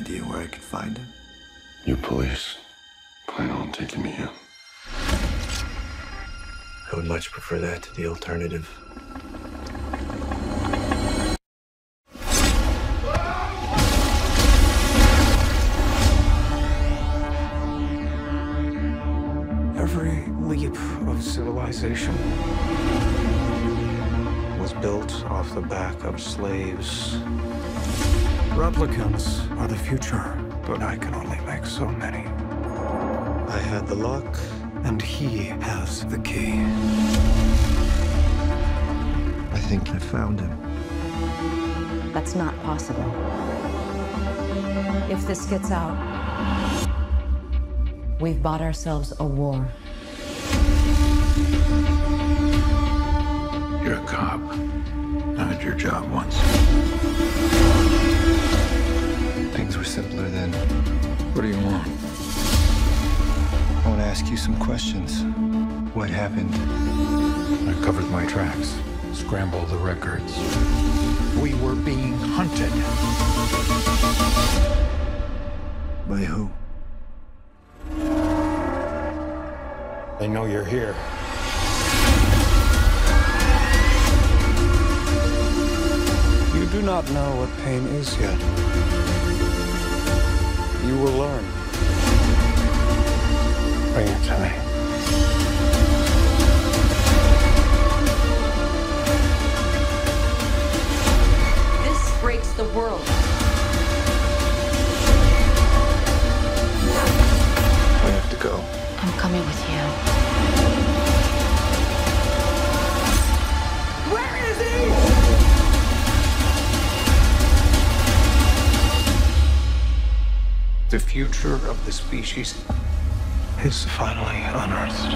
idea where I could find him? You police plan on taking me in? I would much prefer that to the alternative. Every leap of civilization was built off the back of slaves. Replicants are the future, but I can only make so many. I had the luck, and he has the key. I think I found him. That's not possible. If this gets out, we've bought ourselves a war. You're a cop. I had your job once. Things were simpler then. What do you want? I want to ask you some questions. What happened? I covered my tracks, scrambled the records. We were being hunted. By who? They know you're here. You do not know what pain is yet. You will learn. Bring it to me. This breaks the world. We have to go. I'm coming with you. Where is he? The future of the species is finally unearthed.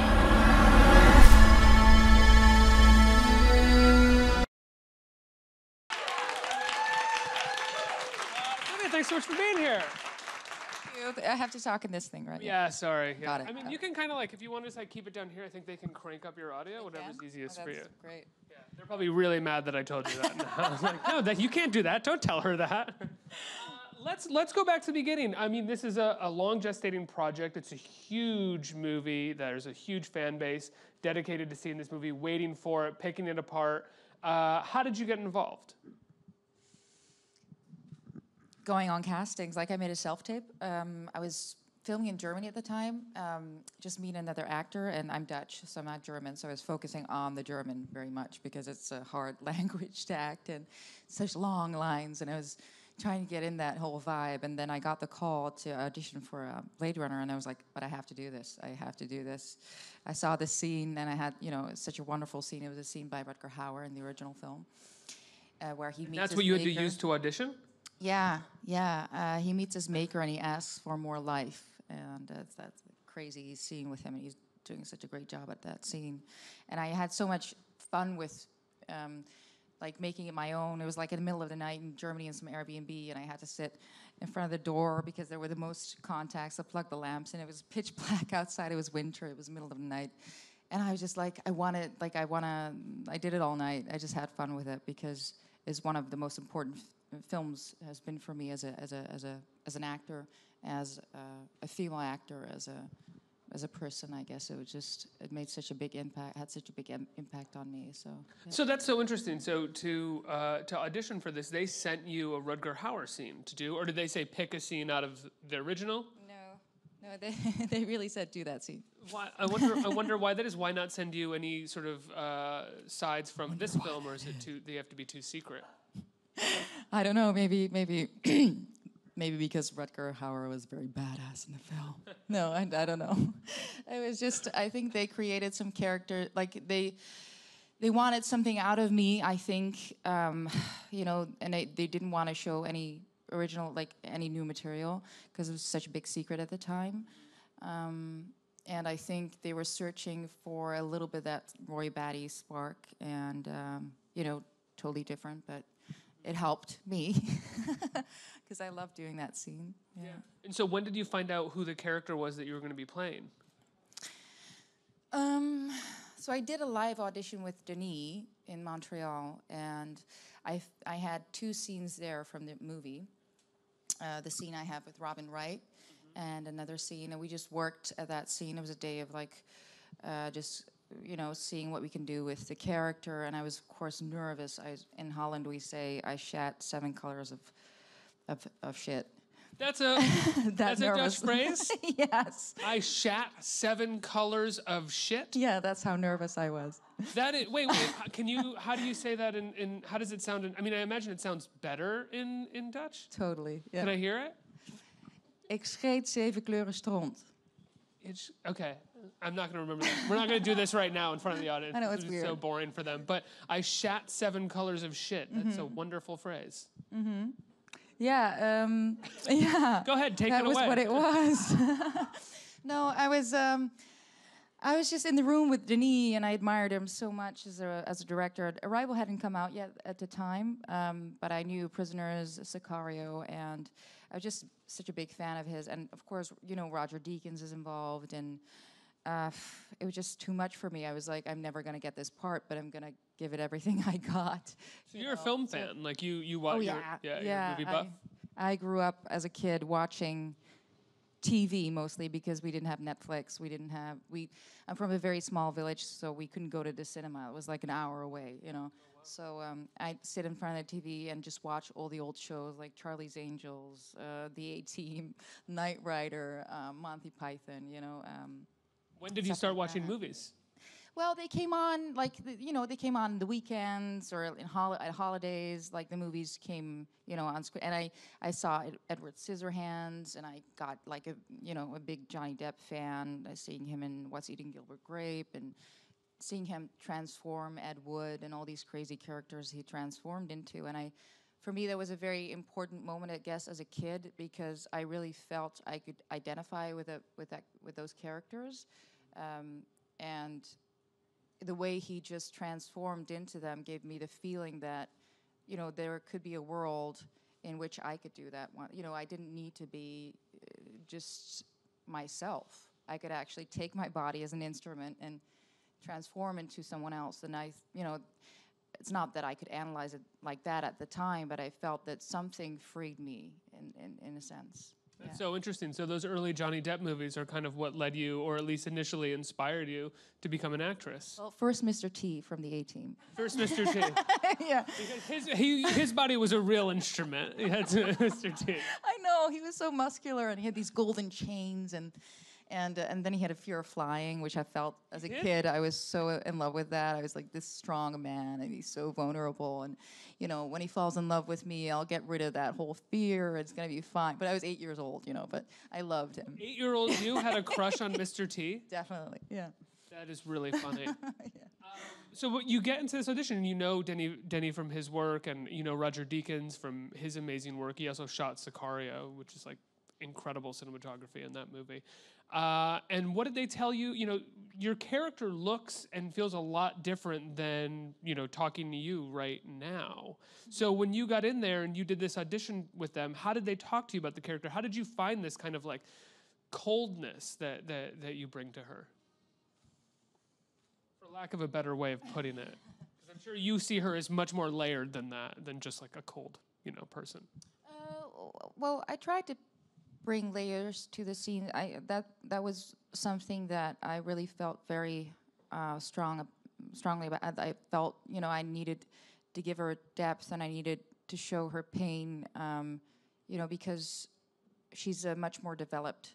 Okay, thanks so much for being here. I have to talk in this thing, right? Yeah, sorry. Yeah. Got it. I mean, you can kind of like, if you want to just like keep it down here, I think they can crank up your audio, whatever's easiest for you. That's great. Yeah, they're probably really mad that I told you that. I was like, no, you can't do that. Don't tell her that. Let's go back to the beginning. I mean, this is a long gestating project. It's a huge movie. There's a huge fan base dedicated to seeing this movie, waiting for it, picking it apart. How did you get involved? Going on castings, like I made a self-tape. I was filming in Germany at the time, just me and another actor, and I'm Dutch, so I'm not German, so I was focusing on the German very much because it's a hard language to act and such long lines, and I was trying to get in that whole vibe, and then I got the call to audition for Blade Runner, and I was like, but I have to do this. I have to do this. I saw this scene, and I had, such a wonderful scene. It was a scene by Rutger Hauer in the original film, where he meets That's his what you had to maker. use to audition? Yeah. He meets his maker, and he asks for more life, and that's a crazy scene with him, and he's doing such a great job at that scene. And I had so much fun with like making it my own. It was like in the middle of the night in Germany in some Airbnb, and I had to sit in front of the door because there were the most contacts. I plugged the lamps, and it was pitch black outside. It was winter. It was the middle of the night. And I was just like, I did it all night. I just had fun with it because it's one of the most important films has been for me as an actor, as a female actor, as a person. I guess it made such a big impact, had such a big impact on me. So. Yeah. So that's so interesting. So to audition for this, they sent you a Rutger Hauer scene to do, or did they say pick a scene out of the original? No, they really said do that scene. Why, I wonder why that is. Why not send you any sort of sides from this film, or is it they have to be too secret? I don't know. Maybe because Rutger Hauer was very badass in the film. No, I don't know. It was just, I think they created some character, like they wanted something out of me, I think, and they didn't want to show any original, like any new material, because it was such a big secret at the time. And I think they were searching for a little bit of that Roy Batty spark, and, totally different, but it helped me because I love doing that scene. Yeah. And so when did you find out who the character was that you were going to be playing? So I did a live audition with Denis in Montreal, and I had 2 scenes there from the movie. the scene I have with Robin Wright, and another scene, and we just worked at that scene. It was a day of like, just seeing what we can do with the character, and I was of course nervous. In Holland we say I shat 7 colors of shit. That's a that's a Dutch phrase. Yes. I shat 7 colors of shit. Yeah, that's how nervous I was. That is, wait. How do you say that in how does it sound in, I mean, I imagine it sounds better in Dutch. Totally. Yeah. Can I hear it? Ik scheet 7 kleuren stront. It's okay. I'm not going to remember that. We're not going to do this right now in front of the audience. I know, it's so weird. boring for them. But I shat 7 colors of shit. That's a wonderful phrase. Yeah, yeah. Go ahead, take it That was away. what it was. No, I was just in the room with Denis, and I admired him so much as a director. Arrival hadn't come out yet at the time, but I knew Prisoners, Sicario, and I was just such a big fan of his. And of course, Roger Deakins is involved, and it was just too much for me. I was like, I'm never going to get this part, but I'm going to give it everything I got. So you're a film fan, like you watch. Oh You're yeah. a movie buff. I grew up as a kid watching TV mostly because we didn't have Netflix. I'm from a very small village, so we couldn't go to the cinema. It was like an hour away, So I'd sit in front of the TV and just watch all the old shows like Charlie's Angels, The A-Team, Knight Rider, Monty Python. When did you start watching movies? Well, they came on they came on the weekends or at holidays. Like the movies came, on screen, and I saw Edward Scissorhands, and I got like a big Johnny Depp fan. Seeing him in What's Eating Gilbert Grape, and seeing him transform Ed Wood and all these crazy characters he transformed into, and for me that was a very important moment, I guess, as a kid, because I really felt I could identify with those characters, and the way he just transformed into them gave me the feeling that, there could be a world in which I could do that one. I didn't need to be just myself. I could actually take my body as an instrument and transform into someone else. And it's not that I could analyze it like that at the time, but I felt that something freed me in a sense. That's so interesting. So those early Johnny Depp movies are kind of what led you, or at least initially inspired you, to become an actress. Well, first Mr. T from the A-Team. First Mr. T. Yeah. Because his body was a real instrument. That's Mr. T. I know, he was so muscular, and he had these golden chains, and then he had a fear of flying, which I felt as a kid. I was so in love with that. I was like, this strong man, and he's so vulnerable. And, when he falls in love with me, I'll get rid of that whole fear. It's going to be fine. But I was 8 years old, but I loved him. 8-year-old you had a crush on Mr. T? Definitely, yeah. That is really funny. So you get into this audition, and Denny from his work, and Roger Deakins from his amazing work. He also shot Sicario, which is like incredible cinematography in that movie. And what did they tell you? Your character looks and feels a lot different than, talking to you right now. So when you got in there and you did this audition with them, how did they talk to you about the character? How did you find this kind of like coldness that you bring to her? For lack of a better way of putting it. Because I'm sure you see her as much more layered than that, than just like a cold, person. Well, I tried to bring layers to the scene. That was something that I really felt very strongly about. I felt I needed to give her depth, and I needed to show her pain, because she's a much more developed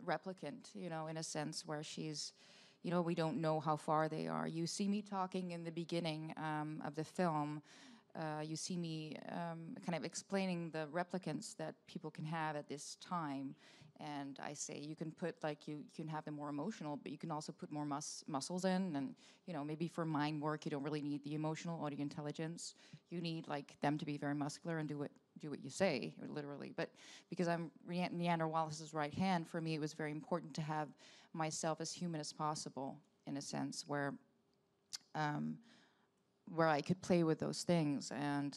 replicant, in a sense where she's, we don't know how far they are. You see me talking in the beginning of the film. You see me kind of explaining the replicants that people can have at this time, and I say you can put you can have them more emotional, but you can also put more muscles in, and maybe for mind work you don't really need the emotional or the intelligence. You need them to be very muscular and do what you say, literally. But because I'm Neander Wallace's right hand, for me it was very important to have myself as human as possible, in a sense where I could play with those things. And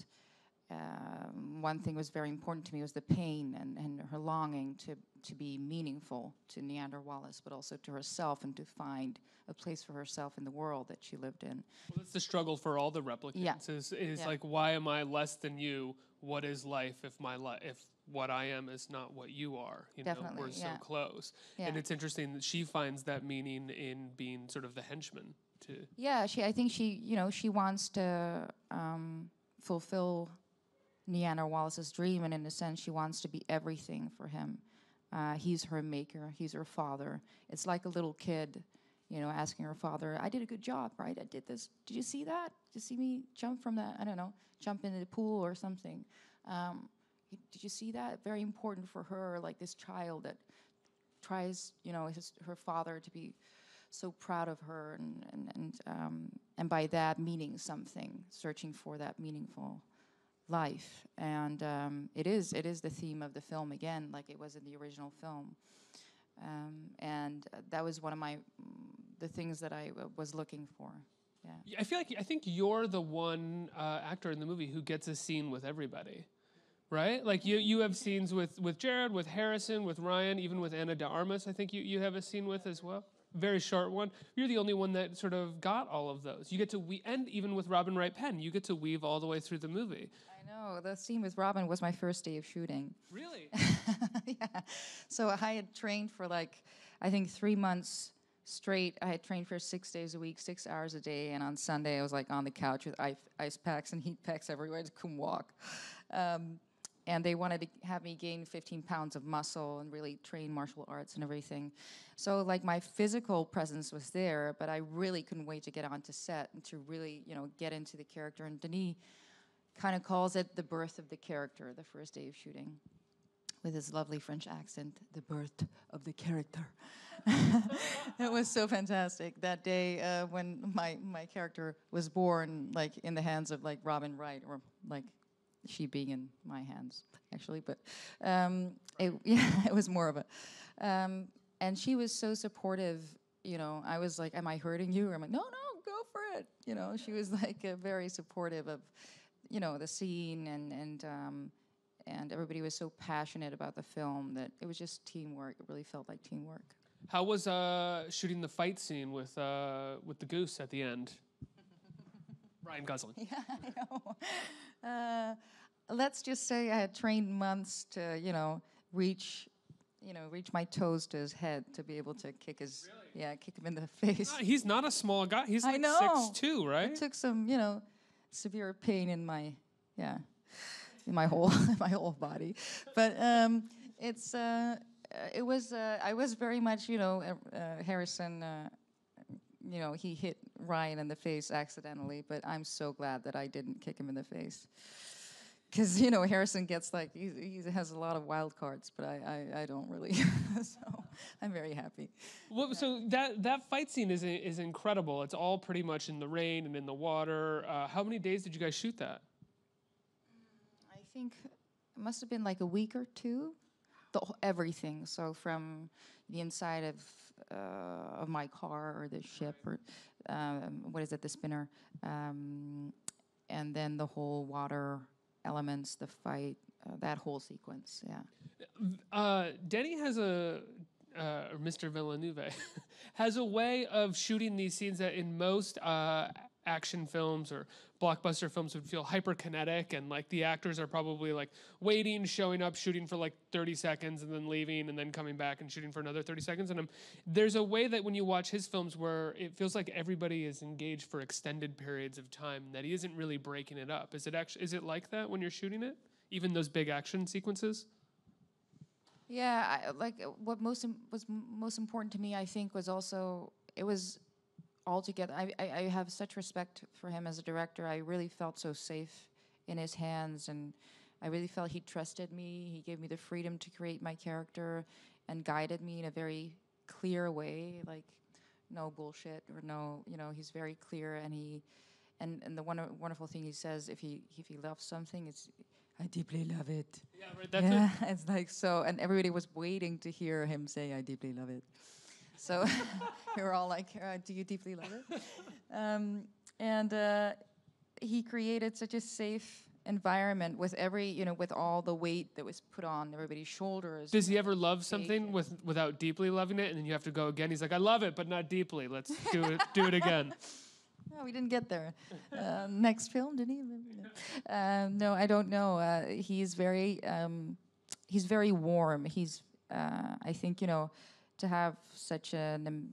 one thing was very important to me was the pain and her longing to be meaningful to Neander Wallace, but also to herself, and to find a place for herself in the world that she lived in. Well, that's the struggle for all the replicants, is Yeah. like, why am I less than you? what is life if if what I am is not what you are? You know, Definitely, we're so yeah. close. Yeah. And it's interesting that she finds that meaning in being sort of the henchman to. Yeah, I think she wants to fulfill Neanna Wallace's dream, and in a sense, she wants to be everything for him. He's her maker. He's her father. It's like a little kid, asking her father, "I did a good job, right? I did this. Did you see that? Did you see me jump from that? I don't know, jump into the pool or something. Did you see that? Very important for her, like this child that tries, her father to be so proud of her, and by that meaning something, searching for that meaningful life. And it is the theme of the film again, like it was in the original film. And that was one of the things that I was looking for. Yeah. I think you're the one actor in the movie who gets a scene with everybody, right? Like you have scenes with Jared, with Harrison, with Ryan, even with Ana de Armas. I think you have a scene with as well. Very short one. You're the only one that sort of got all of those. You get to and even with Robin Wright Penn, you get to weave all the way through the movie. I know. The scene with Robin was my first day of shooting. Really? Yeah. So I had trained for I think 3 months straight. I had trained for 6 days a week, 6 hours a day, and on Sunday I was on the couch with ice packs and heat packs everywhere. I couldn't walk. And they wanted to have me gain 15 pounds of muscle and really train martial arts and everything. So my physical presence was there, but I really couldn't wait to get onto set and to really, get into the character. And Denis kind of calls it the birth of the character, the first day of shooting, with his lovely French accent, the birth of the character. It was so fantastic. That day when my character was born, in the hands of Robin Wright, or she being in my hands, actually, but it was more of a, and she was so supportive. I was like, "Am I hurting you?" Or I'm like, "No, go for it." She was very supportive of, the scene, and everybody was so passionate about the film that it was just teamwork. It really felt like teamwork. How was shooting the fight scene with the Goose at the end? Ryan Gosling. Yeah, I know. Let's just say I had trained months to, reach my toes to his head to be able to kick him in the face. He's not a small guy. He's I know. 6'2", right? It took some, severe pain in my whole body, but it was I was very much Harrison. He hit Ryan in the face accidentally, but I'm so glad that I didn't kick him in the face. Because, Harrison gets he has a lot of wild cards, but I don't really. So I'm very happy. Well, so that fight scene is incredible. It's all pretty much in the rain and in the water. How many days did you guys shoot that? I think it must have been a week or two. Everything. So from the inside of my car or the ship or the spinner, and then the whole water elements, the fight, that whole sequence. Yeah. Denny has or Mr. Villeneuve has a way of shooting these scenes that in most action films or blockbuster films would feel hyperkinetic, and the actors are probably waiting, showing up, shooting for 30 seconds and then leaving and then coming back and shooting for another 30 seconds. And there's a way that when you watch his films where it feels like everybody is engaged for extended periods of time, that he isn't really breaking it up. Is it like that when you're shooting it? Even those big action sequences? Yeah, what was most important to me, I think, was also it was altogether. I have such respect for him as a director. I really felt so safe in his hands, and I really felt he trusted me. He gave me the freedom to create my character and guided me in a very clear way, no bullshit or no, he's very clear, and the wonderful thing he says, if he loves something, it's I deeply love it. Yeah, right. That's it. It's so, and everybody was waiting to hear him say, I deeply love it. So we were all like, do you deeply love it? And he created such a safe environment with with all the weight that was put on everybody's shoulders. Does he ever love something without deeply loving it, and then you have to go again? He's like, I love it, but not deeply. Let's do it again. Oh, we didn't get there. Next film, did he? No, I don't know. He's very warm. I think, to have such an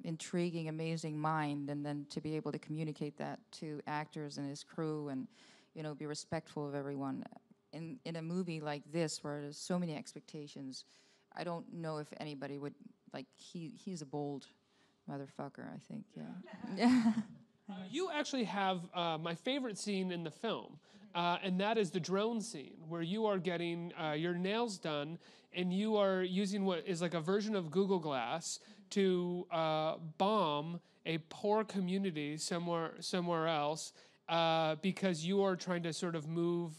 intriguing, amazing mind, and then to be able to communicate that to actors and his crew, and be respectful of everyone. In a movie like this, where there's so many expectations, I don't know if anybody would he's a bold motherfucker, I think. Yeah. You actually have my favorite scene in the film, and that is the drone scene, where you are getting your nails done, and you are using what is like a version of Google Glass to bomb a poor community somewhere else, because you are trying to sort of move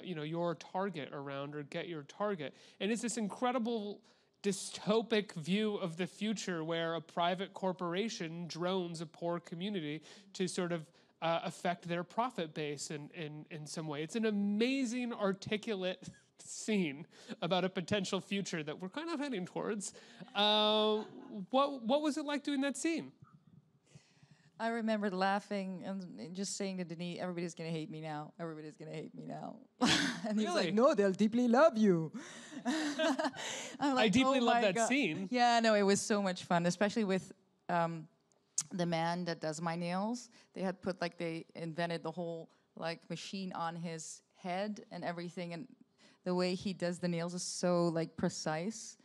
your target around, or get your target. And it's this incredible dystopic view of the future where a private corporation drones a poor community to sort of affect their profit base in some way. It's an amazing, articulate scene about a potential future that we're kind of heading towards. What was it like doing that scene? I remember laughing and just saying to Denis, everybody's going to hate me now. Everybody's going to hate me now. And he was like, no, they'll deeply love you. I'm like, I deeply oh love my that God. scene. Yeah, no, it was so much fun, especially with the man that does my nails. They had they invented the whole machine on his head and everything. And the way he does the nails is so precise.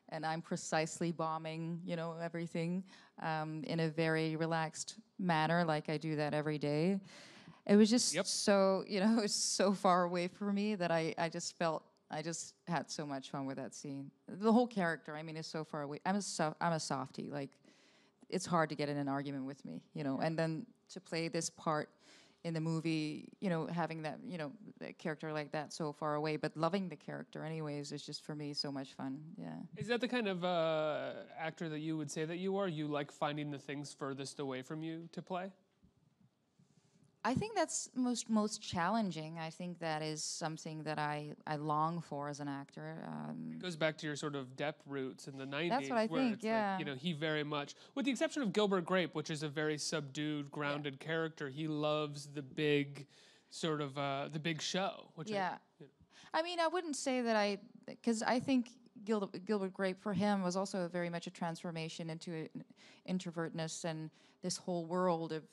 And I'm precisely bombing, everything in a very relaxed manner, like I do that every day. It was just so, it was so far away from me that I just had so much fun with that scene. The whole character, is so far away. I'm a softie. It's hard to get in an argument with me, And then to play this part in the movie, having that, the character like that so far away, but loving the character anyways is just for me so much fun. Yeah. Is that the kind of actor that you would say that you are? You like finding the things furthest away from you to play? I think that's most challenging. I think that is something that I long for as an actor. It goes back to your sort of Depp roots in the 90s. That's what I where think, it's yeah. He very much, with the exception of Gilbert Grape, which is a very subdued, grounded character, he loves the big sort of, the big show. Which I wouldn't say that because I think Gilbert Grape for him was also very much a transformation into introvertness and this whole world of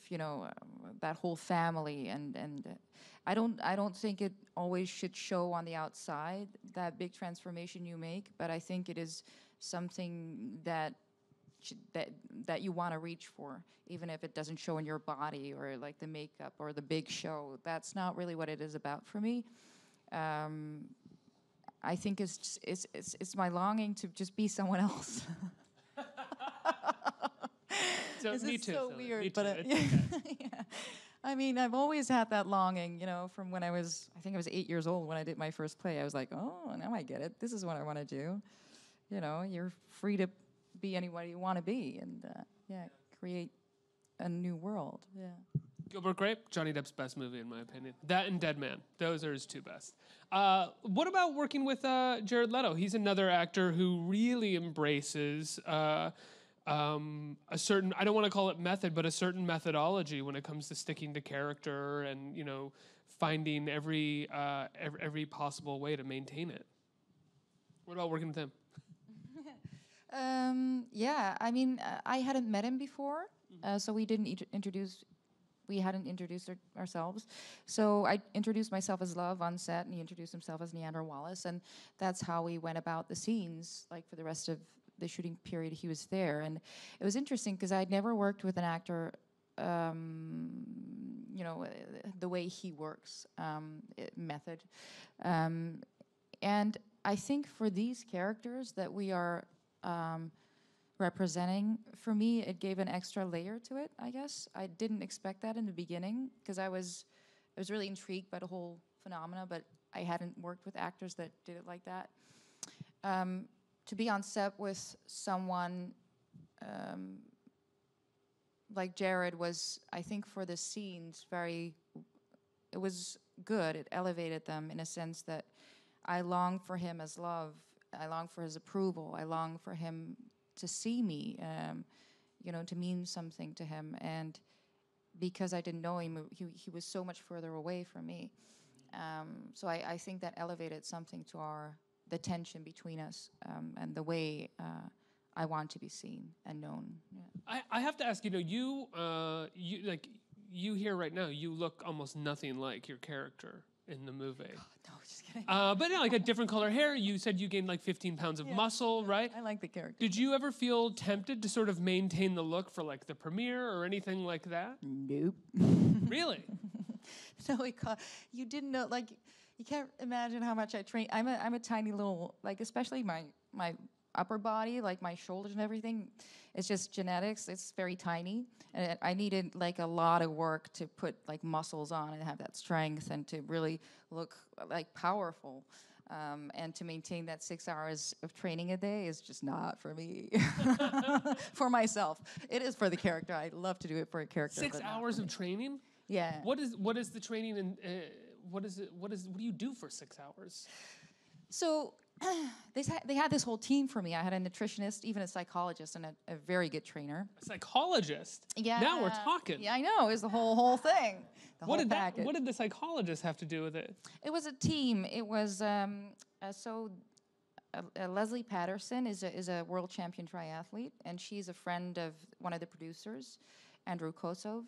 that whole family, and I don't think it always should show on the outside, that big transformation you make, but I think it is something that you want to reach for, even if it doesn't show in your body or the makeup or the big show. That's not really what it is about for me. I think it's my longing to just be someone else. So, this me is too. so Sylvia. weird, Me but too. It's okay. yeah. I've always had that longing, from when I think I was 8 years old when I did my first play. I was like, oh, now I get it. This is what I want to do. You're free to be anybody you want to be, and create a new world. Yeah. Gilbert Grape, Johnny Depp's best movie in my opinion. That and Dead Man, those are his two best. What about working with Jared Leto? He's another actor who really embraces a certain, I don't want to call it method, but a certain methodology when it comes to sticking to character and finding every possible way to maintain it. What about working with him? I hadn't met him before, so we didn't introduce. We hadn't introduced ourselves. So I introduced myself as Love on set, and he introduced himself as Neander Wallace, and that's how we went about the scenes, for the rest of the shooting period he was there. And it was interesting because I'd never worked with an actor, the way he works, method. And I think for these characters that we are representing, for me, it gave an extra layer to it, I guess. I didn't expect that in the beginning because I was really intrigued by the whole phenomena, but I hadn't worked with actors that did it like that. To be on set with someone like Jared was, I think for the scenes, it was good. It elevated them in a sense that I longed for him as Love. I longed for his approval. I longed for him to see me to mean something to him. And because I didn't know him, he was so much further away from me. So I think that elevated something to the tension between us, and the way I want to be seen and known. Yeah. I have to ask, you here right now, you look almost nothing like your character in the movie. No, just kidding. But like a different color hair. You said you gained like 15 pounds of muscle, right? I like the character. Did you ever feel tempted to sort of maintain the look for like the premiere or anything like that? Nope. Really? No, you didn't know, like, you can't imagine how much I train. I'm a tiny little, like, especially my upper body, like my shoulders and everything, it's just genetics. It's very tiny, and I needed like a lot of work to put like muscles on and have that strength and to really look like powerful. And to maintain that 6 hours of training a day is just not for me. For myself, it is for the character. I love to do it for a character. 6 hours of training? Yeah. What is the training and what do you do for 6 hours? So they had this whole team for me. I had a nutritionist, even a psychologist, and a very good trainer. A psychologist? Yeah. Now we're talking. Yeah, I know. It was the whole thing. What did the psychologist have to do with it? It was a team. It was Leslie Patterson is a world champion triathlete, and she's a friend of one of the producers, Andrew Kosov,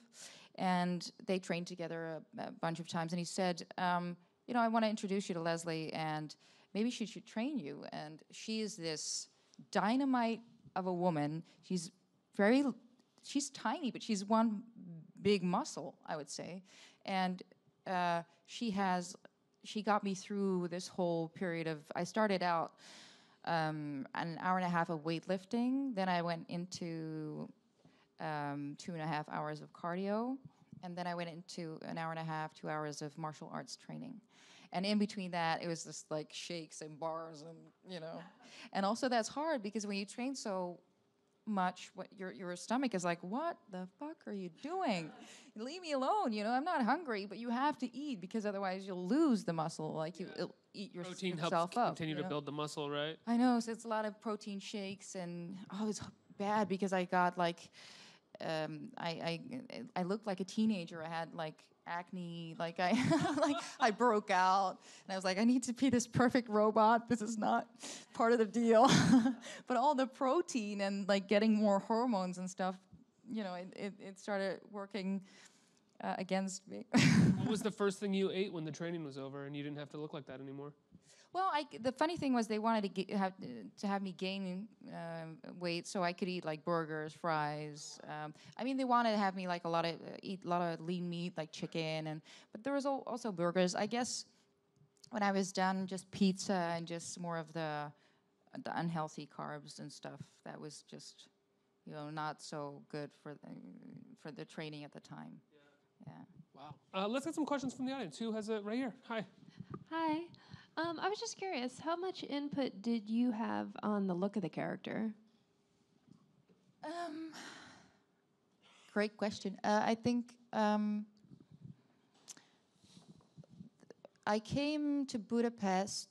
and they trained together a bunch of times. And he said, I want to introduce you to Leslie, and maybe she should train you. And she is this dynamite of a woman. She's tiny, but she's one big muscle, I would say. And she got me through this whole period of, I started out an hour and a half of weightlifting. Then I went into 2.5 hours of cardio. And then I went into an hour and a half, 2 hours of martial arts training. And in between that, it was just like shakes and bars and, And also that's hard because when you train so much, your stomach is like, what the fuck are you doing? Leave me alone, I'm not hungry, but you have to eat because otherwise you'll lose the muscle. Like you'll eat yourself up. Protein helps continue to build the muscle, right? I know, so it's a lot of protein shakes and, it's bad because I got like, I looked like a teenager. I had like acne, like I broke out, and I was like, I need to be this perfect robot. This is not part of the deal. But all the protein and like getting more hormones and stuff, it started working against me. What was the first thing you ate when the training was over and you didn't have to look like that anymore? Well, the funny thing was they wanted to have me gain weight so I could eat like burgers, fries. They wanted to have me like eat a lot of lean meat like chicken, but there was also burgers. I guess when I was done, just pizza and just more of the unhealthy carbs and stuff. That was just not so good for the training at the time. Yeah. Wow. Let's get some questions from the audience. Who has it right here? Hi. Hi. I was just curious, how much input did you have on the look of the character? Great question. I think I came to Budapest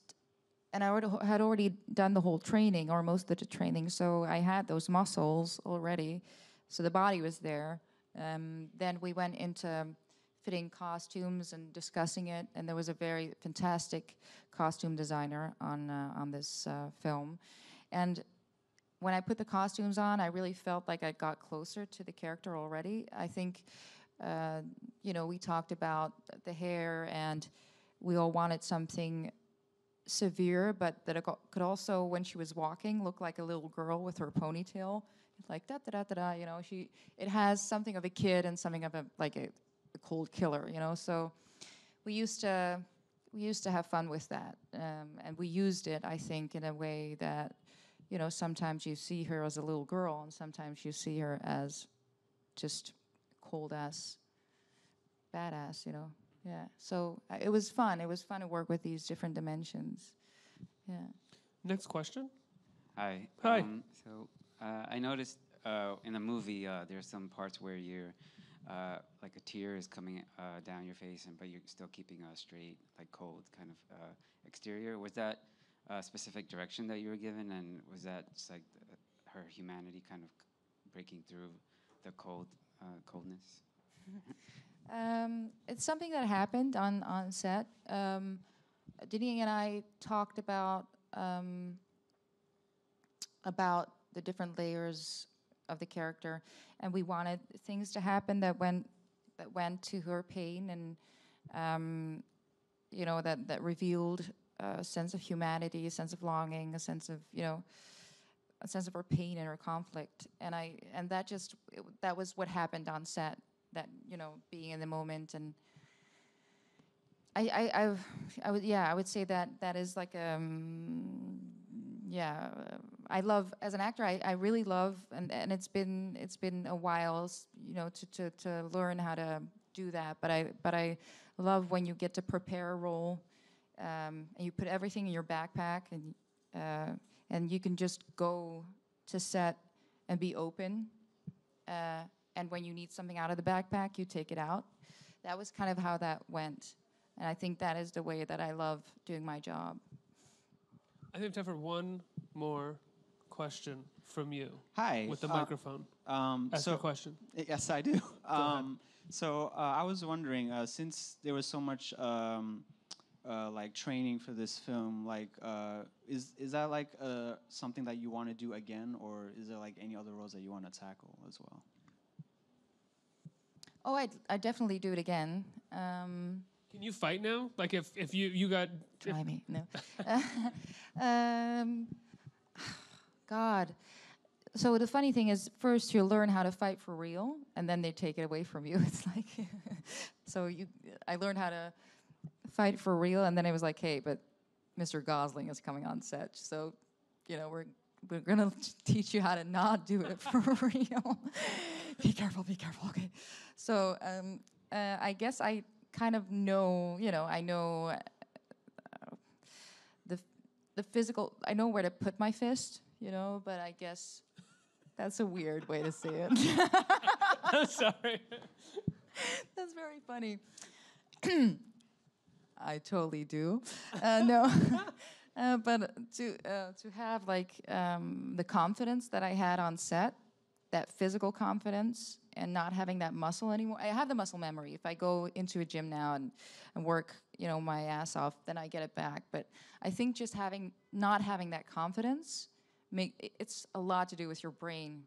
and I had already done the whole training or most of the training, so I had those muscles already, so the body was there. Then we went into fitting costumes and discussing it, and there was a very fantastic costume designer on this film. And when I put the costumes on, I really felt like I got closer to the character already. I think, we talked about the hair, and we all wanted something severe, but that it could also, when she was walking, look like a little girl with her ponytail, like da da da da da. It has something of a kid and something of a cold killer, So we used to have fun with that, and we used it, I think, in a way that, sometimes you see her as a little girl, and sometimes you see her as just cold ass, badass, Yeah. So it was fun. It was fun to work with these different dimensions. Yeah. Next question. Hi. Hi. I noticed in the movie there's some parts where you're like a tear is coming down your face, but you're still keeping a straight, like cold kind of exterior. Was that a specific direction that you were given, and was that just like her humanity kind of breaking through the coldness? It's something that happened on set. Dini and I talked about the different layers of the character, and we wanted things to happen that went to her pain, and you know, that revealed a sense of humanity, a sense of longing, a sense of her pain and her conflict, and that was what happened on set. That, you know, being in the moment, and I would say that is like I love, as an actor, I really love, and it's been a while, you know, to learn how to do that, but I love when you get to prepare a role, and you put everything in your backpack, and you can just go to set and be open, and when you need something out of the backpack, you take it out. That was kind of how that went, and I think that is the way that I love doing my job. I think we have time for one more question from you. Hi. With the microphone. Ask your question. Yes, I do. So I was wondering, since there was so much like training for this film, like is that like something that you want to do again, or is there like any other roles that you want to tackle as well? Oh, I'd definitely do it again. Can you fight now? Like if you got... Try me, no. God. So the funny thing is, first you learn how to fight for real, and then they take it away from you. It's like, I learned how to fight for real, and then it was like, hey, but Mr. Gosling is coming on set, so, you know, we're gonna teach you how to not do it for real. Be careful, okay. So I guess I kind of know, you know, I know the physical, I know where to put my fist, you know, but I guess that's a weird way to say it. I'm sorry. That's very funny. I totally do. No. But to have like the confidence that I had on set, that physical confidence, and not having that muscle anymore. I have the muscle memory. If I go into a gym now and work, you know, my ass off, then I get it back. But I think just not having that confidence, it's a lot to do with your brain,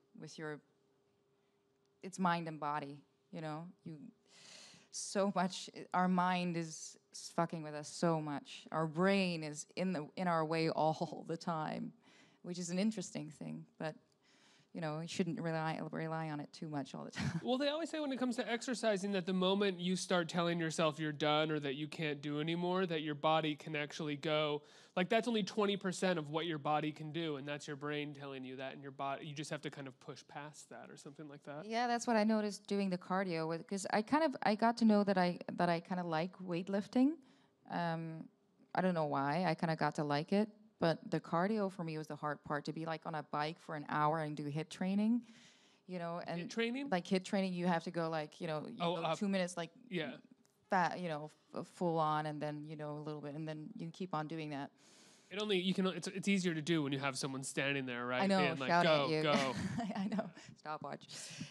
it's mind and body, you know. So much, our mind is fucking with us so much. Our brain is in our way all the time, which is an interesting thing, but you know, you shouldn't rely on it too much all the time. Well, they always say when it comes to exercising that the moment you start telling yourself you're done or that you can't do anymore, that your body can actually go, like that's only 20% of what your body can do, and that's your brain telling you that, and your body, you just have to kind of push past that or something like that. Yeah, that's what I noticed doing the cardio, because I got to know that I kind of like weightlifting. I don't know why, I kind of got to like it. But the cardio for me was the hard part, to be like on a bike for an hour and do HIIT training, you know. And HIIT training? Like HIIT training, you have to go like, you know, go 2 minutes like fat, you know, full on, and then, you know, a little bit, and then you keep on doing that. It's easier to do when you have someone standing there, right? I know, and like, shouting at you. Go. I know, stopwatch.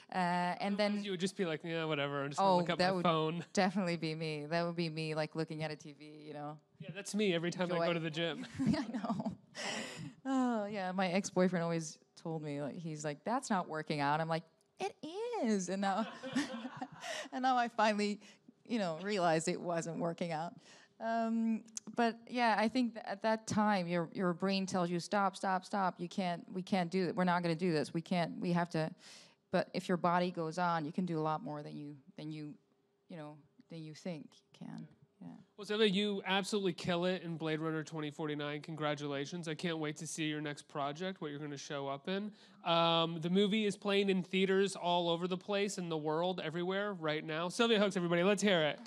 And then you would just be like, yeah, whatever. I'm just gonna look up my phone. Definitely be me. That would be me, like looking at a TV, you know. Yeah, that's me every time I go to the gym. I know. Oh yeah, my ex-boyfriend always told me, like, he's like, that's not working out. I'm like, it is, and now, I finally, you know, realized it wasn't working out. But yeah, I think at that time, your brain tells you, stop. We can't do it. We're not going to do this. We have to. But if your body goes on, you can do a lot more than you think you can. Yeah. Well, Sylvia, you absolutely kill it in Blade Runner 2049. Congratulations. I can't wait to see your next project, what you're going to show up in. The movie is playing in theaters all over the place in the world, everywhere, right now. Sylvia Hoeks, everybody, let's hear it.